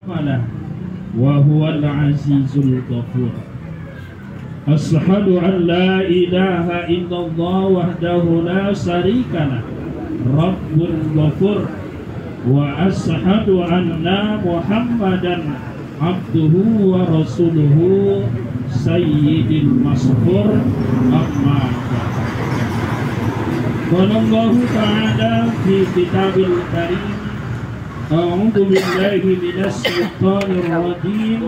wa huwal azizul ghafur. Ashhadu an la ilaha illallah wahdahu la syarikalah rabbul ghafur wa ashhadu anna muhammadan abduhu wa rasuluhu sayyidil masfur amma ba'd. Qala Allahu ta'ala fi kitabil karim a'udzu billahi minasy syaithanir rajim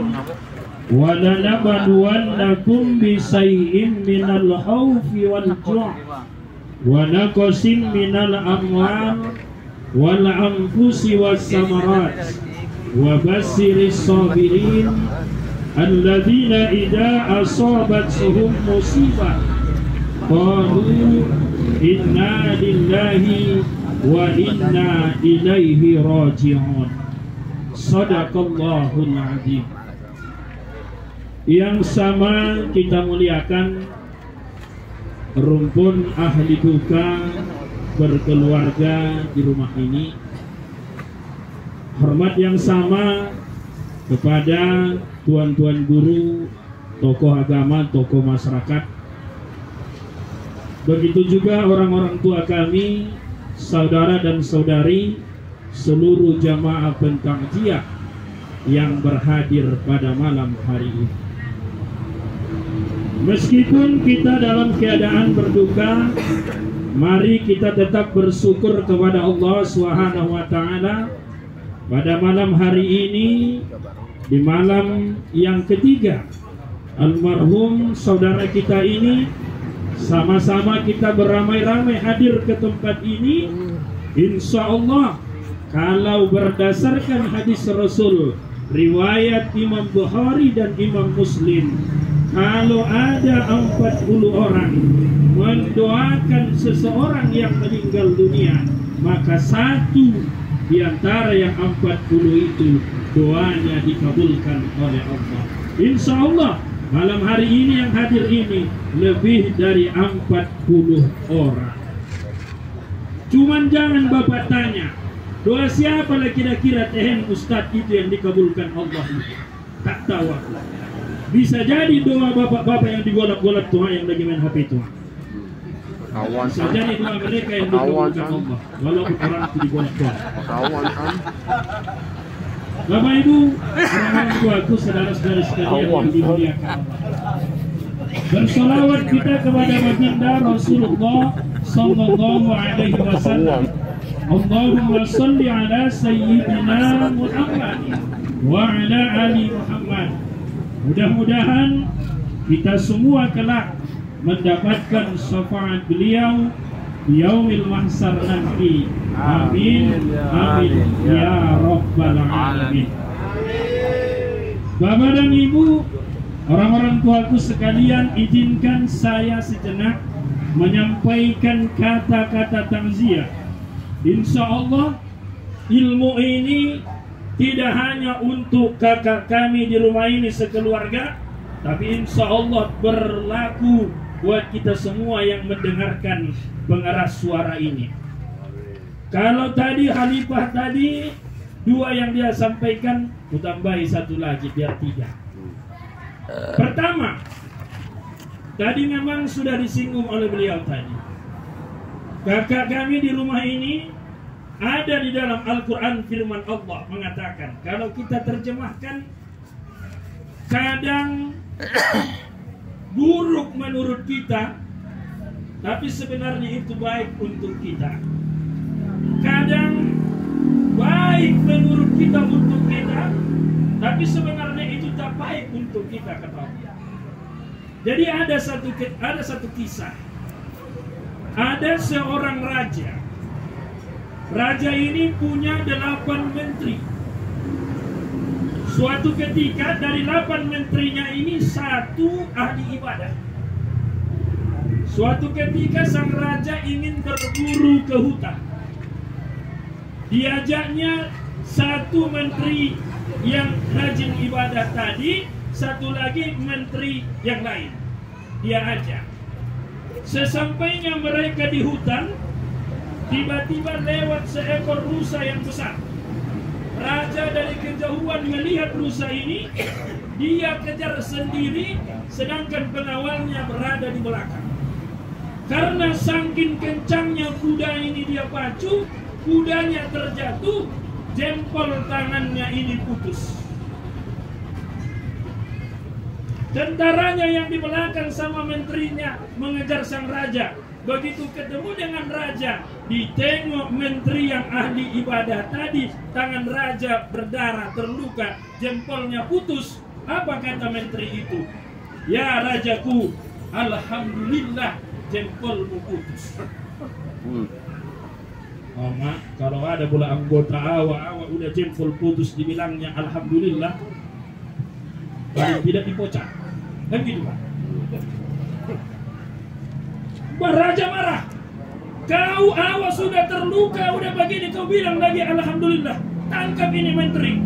wa lanabluwannakum bisayyin minal khawfi wal ju' wa naqsin minal amwal wal anfusi was samarat wa basyiris sabirin alladzina idza asabatuhum musibah qalu inna lillahi wa inna ilaihi raji'un. Shadaqallahul azim. Yang sama kita muliakan rumpun ahli duka berkeluarga di rumah ini. Hormat yang sama kepada tuan-tuan guru, tokoh agama, tokoh masyarakat. Begitu juga orang-orang tua kami, saudara dan saudari, seluruh jamaah pentakziah yang berhadir pada malam hari ini. Meskipun kita dalam keadaan berduka, mari kita tetap bersyukur kepada Allah Subhanahu wa taala pada malam hari ini, di malam yang ketiga almarhum saudara kita ini. Sama-sama kita beramai-ramai hadir ke tempat ini. Insya Allah, kalau berdasarkan hadis Rasul riwayat Imam Bukhari dan Imam Muslim, kalau ada 40 orang mendoakan seseorang yang meninggal dunia, maka satu di antara yang 40 itu doanya dikabulkan oleh Allah. Insya Allah malam hari ini yang hadir ini lebih dari 40 orang. Cuman jangan Bapak tanya, doa siapa lah kira-kira tehen Ustadz itu yang dikabulkan Allah itu? Tak tahu aku. Bisa jadi doa bapak-bapak yang digolak-golak Tuhan yang lagi main HP Tuhan. Bisa jadi doa mereka yang dikabulkan Allah, walaupun orang itu digolak-golak. Bapak Ibu, orang tuaku, saudara-saudara sekalian yang dimuliakan Allah. Bersolawat kita kepada baginda Rasulullah sallallahu alaihi wasallam. Allahumma shalli ala sayyidina Muhammad wa ala ali Muhammad. Mudah-mudahan kita semua kelak mendapatkan syafaat beliau di yaumil mahsyar nanti. Amin, amin, ya rabbal alamin. Bapak dan Ibu, orang-orang tuaku sekalian, izinkan saya sejenak menyampaikan kata-kata takziah. Insya Allah ilmu ini tidak hanya untuk kakak kami di rumah ini sekeluarga, tapi insya Allah berlaku buat kita semua yang mendengarkan pengeras suara ini. Kalau tadi Khalifah tadi 2 yang dia sampaikan, ku tambahi 1 lagi biar 3. Pertama, tadi memang sudah disinggung oleh beliau tadi. Kakak kami di rumah ini ada di dalam Al-Quran firman Allah mengatakan, kalau kita terjemahkan kadang buruk menurut kita, tapi sebenarnya itu baik untuk kita. Kadang baik menurut kita untuk kita, tapi sebenarnya itu tak baik untuk kita, kata Allah. Jadi ada satu kisah. Ada seorang raja. Raja ini punya 8 menteri. Suatu ketika dari 8 menterinya ini 1 ahli ibadah. Suatu ketika sang raja ingin berburu ke hutan. Diajaknya 1 menteri yang rajin ibadah tadi, 1 lagi menteri yang lain. Dia ajak. Sesampainya mereka di hutan, tiba-tiba lewat seekor rusa yang besar. Raja dari kejauhan melihat rusa ini, dia kejar sendiri, sedangkan pengawalnya berada di belakang. Karena saking kencangnya kuda ini dia pacu, kudanya terjatuh, jempol tangannya ini putus. Tentaranya yang di belakang sama menterinya mengejar sang raja. Begitu ketemu dengan raja, ditengok menteri yang ahli ibadah tadi, tangan raja berdarah, terluka, jempolnya putus. Apa kata menteri itu? Ya rajaku, alhamdulillah jempolmu putus. Mak, kalau ada pula anggota awak udah jempol putus dibilangnya alhamdulillah, paling tidak dipocah. Kan gitu Pak? Raja marah. Kau awak sudah terluka, udah begini kau bilang lagi alhamdulillah. Tangkap ini menteri.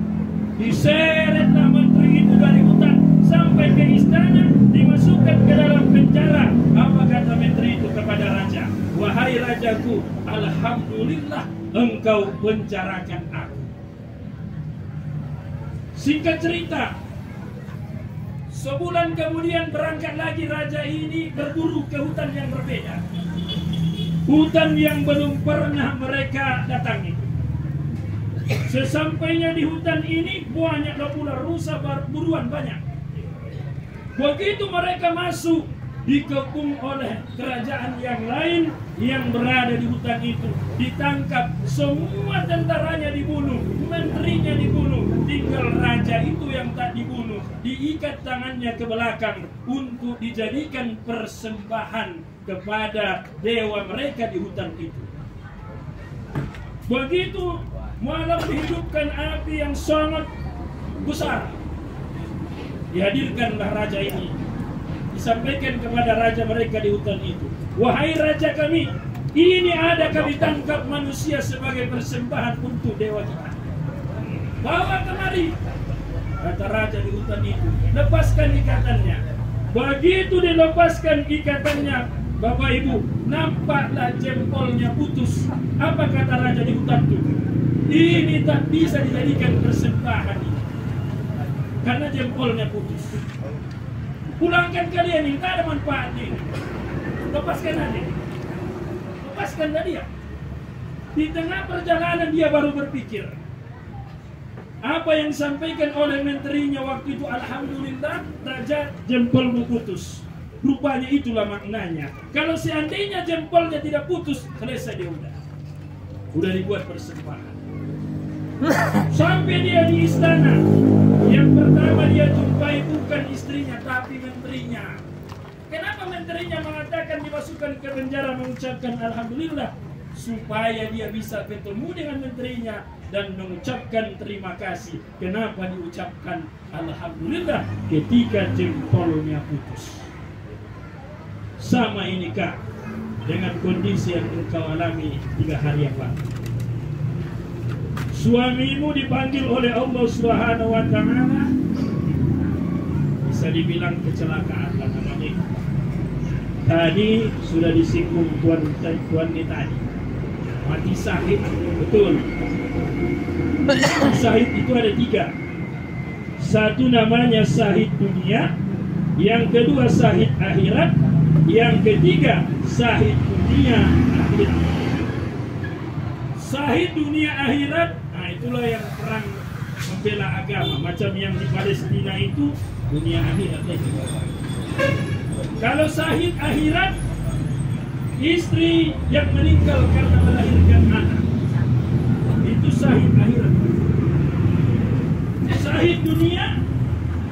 Diseretlah menteri itu dari hutan sampai ke istana, dimasukkan ke dalam penjara. Apa kata menteri itu kepada raja? Wahai rajaku, alhamdulillah engkau penjarakan aku. Singkat cerita, sebulan kemudian berangkat lagi raja ini berburu ke hutan yang berbeda. Hutan yang belum pernah mereka datangi. Sesampainya di hutan ini banyaklah pula rusa buruan banyak. Begitu mereka masuk, dikepung oleh kerajaan yang lain yang berada di hutan itu. Ditangkap, semua tentaranya dibunuh, menterinya dibunuh. Tinggal raja itu yang tak dibunuh, diikat tangannya ke belakang untuk dijadikan persembahan kepada dewa mereka di hutan itu. Begitu malam dihidupkan api yang sangat besar, dihadirkanlah raja ini. Disampaikan kepada raja mereka di hutan itu, wahai raja kami, ini ada kami tangkap manusia sebagai persembahan untuk dewa kita. Bawa kemari, kata raja di hutan itu. Lepaskan ikatannya. Begitu dilepaskan ikatannya, Bapak Ibu, nampaklah jempolnya putus. Apa kata raja di hutan itu? Ini tak bisa dijadikan persembahan ini, karena jempolnya putus. Pulangkan kalian ini, tak ada manfaatnya. Lepaskan aja. Lepaskanlah dia. Di tengah perjalanan dia baru berpikir. Apa yang disampaikan oleh menterinya waktu itu, alhamdulillah, raja jempolmu putus. Rupanya itulah maknanya. Kalau seandainya jempolnya tidak putus, selesai dia udah dibuat persembahan. Sampai dia di istana, yang pertama dia jumpai bukan istrinya tapi menterinya. Kenapa menterinya mengatakan dimasukkan ke penjara mengucapkan alhamdulillah? Supaya dia bisa ketemu dengan menterinya dan mengucapkan terima kasih. Kenapa diucapkan alhamdulillah ketika jempolnya putus? Sama inikah dengan kondisi yang engkau alami 3 hari yang lalu? Suamimu dipanggil oleh Allah Subhanahu wa Ta'ala, bisa dibilang kecelakaan lah namanya. Tadi sudah disinggung Tuan tadi, mati syahid, betul. Syahid itu ada 3. Satu namanya syahid dunia, yang kedua syahid akhirat, yang ketiga syahid dunia akhirat. Syahid dunia akhirat, nah itulah yang perang membela agama, macam yang di Palestina itu dunia akhirat. Kalau syahid akhirat, istri yang meninggal karena melahirkan anak, itu syahid akhirat. Syahid dunia,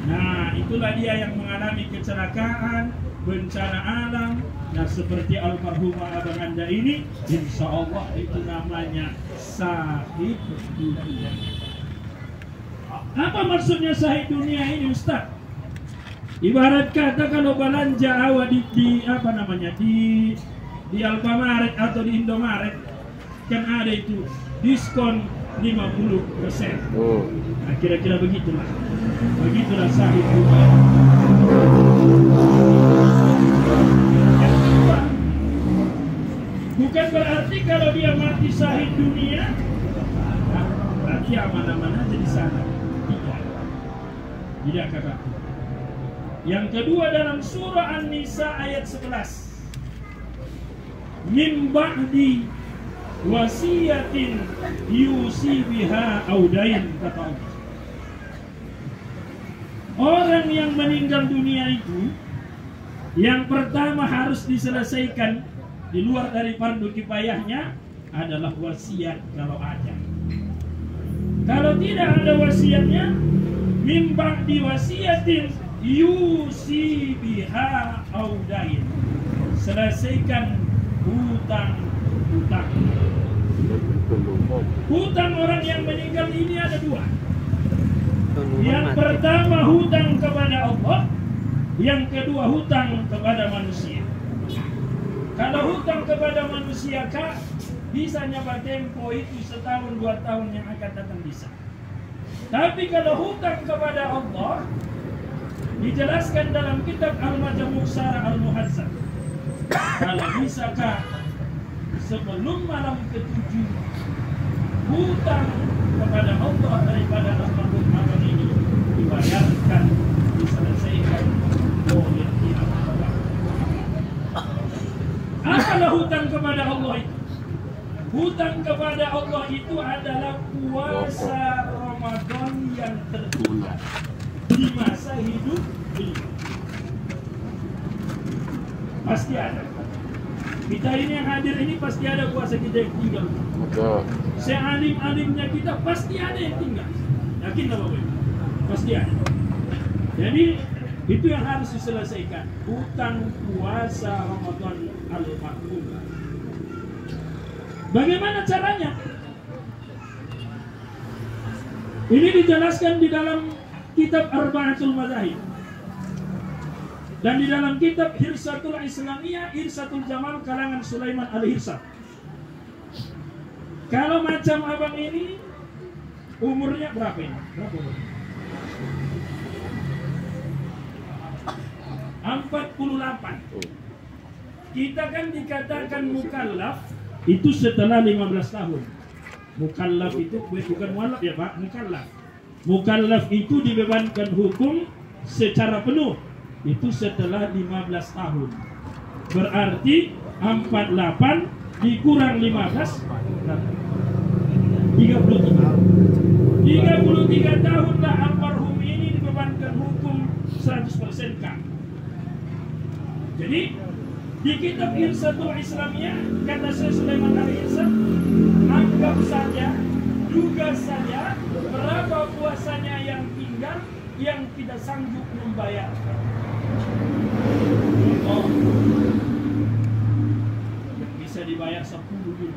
nah itulah dia yang mengalami kecelakaan, bencana alam. Nah seperti almarhumah abang anda ini, insya Allah itu namanya syahid dunia. Apa maksudnya syahid dunia ini, Ustaz? Ibarat kata kalau belanja awak di apa namanya di Alfamaret atau di Indomaret, kan ada itu diskon 50%. Nah, kira-kira begitulah. Begitulah syahid dunia. Bukan berarti kalau dia mati syahid dunia, berarti nanti aman-aman aja di sana. Tidak kakak. Yang kedua dalam surah An-Nisa ayat 11. Min ba'di wasiyatin yusi biha audain, kata Allah. Orang yang meninggal dunia itu yang pertama harus diselesaikan di luar dari fardu kifayahnya adalah wasiat kalau ada. Kalau tidak ada wasiatnya, min ba'di wasiyatin yusi biha audain. Selesaikan hutang. Hutang orang yang meninggal ini ada dua. Yang pertama hutang kepada Allah, yang kedua hutang kepada manusia. Kalau hutang kepada manusia kah, bisa nyapa tempo itu setahun 2 tahun yang akan datang bisa. Tapi kalau hutang kepada Allah, dijelaskan dalam kitab Al-Majmu' Syarah Al-Muhazzab. Kalau bisakah sebelum malam ke-7 hutang kepada Allah daripada almarhum abang ini dibayarkan, diselesaikan oleh pihak Allah. Apalah hutang kepada Allah itu? Hutang kepada Allah itu adalah puasa Ramadan yang tertunda di masa hidup beliau. Pasti ada. Kita ini yang hadir ini pasti ada puasa kita yang tinggal. Sealim-alimnya kita pasti ada yang tinggal. Yakin nggak Bapak? Pasti ada. Jadi itu yang harus diselesaikan. Hutang puasa Ramadan al-Makbul. Bagaimana caranya? Ini dijelaskan di dalam kitab Arba'atul Madzahib. Dan di dalam kitab Hirsatul Islamiyah, Hirsatul Jamal karangan Sulaiman Al-Hirsat. Kalau macam abang ini umurnya berapa ini? Berapa umur? 48. Kita kan dikatakan mukallaf itu setelah 15 tahun. Mukallaf itu bukan mualaf ya Pak, mukallaf. Mukallaf itu dibebankan hukum secara penuh. Itu setelah 15 tahun. Berarti 48 dikurang 15 33 tahunlah almarhum ini dibebankan hukum 100% kan. Jadi di kitab Hirsatul Islamiyah kata Syekh Sulaiman Al-Hirsat, anggap saja, duga saja berapa puasanya yang tinggal yang tidak sanggup membayar. Bisa dibayar 10 juta